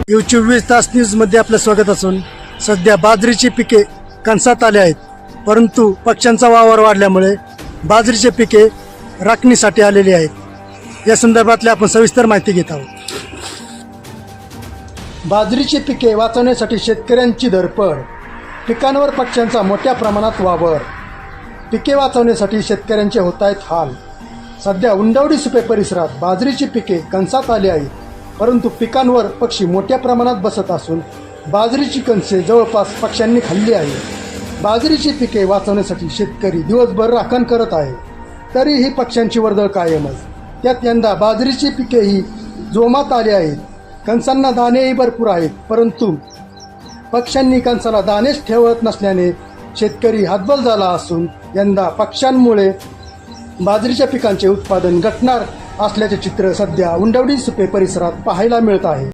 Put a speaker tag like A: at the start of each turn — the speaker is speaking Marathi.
A: U24 न्यूजमध्ये आपलं स्वागत असून सध्या बाजरीची पिके कणसात आले आहेत, परंतु पक्ष्यांचा वावर वाढल्यामुळे बाजरीचे पिके राखणीसाठी आलेली आहेत। या संदर्भातली आपण सविस्तर माहिती घेत आहोत। बाजरीची पिके वाचवण्यासाठी शेतकऱ्यांची धडपड, पिकांवर पक्ष्यांचा मोठ्या प्रमाणात वावर, पिके वाचवण्यासाठी शेतकऱ्यांचे होत आहेत हाल। सध्या उंडवडी सुपे परिसरात बाजरीची पिके कणसात आली आहेत, परंतु पिकांवर पक्षी मोठ्या प्रमाणात बसत असून बाजरीची कणसे जवळपास पक्ष्यांनी खाल्ली आहे। बाजरीची पिके वाचवण्यासाठी शेतकरी दिवसभर राखण करत आहे, तरीही पक्ष्यांची वर्दळ कायमच। त्यात यंदा बाजरीची पिकेही जोमात आली आहेत। कणसांना दाणेही भरपूर आहेत, परंतु पक्ष्यांनी कणसाला दाणेच ठेवत नसल्याने शेतकरी हतबल झाला असून यंदा पक्ष्यांमुळे बाजरीच्या पिकांचे उत्पादन घटणार असल्याचे चित्र सध्या उंडवडी सुपे परिसरात पाहायला मिळत आहे।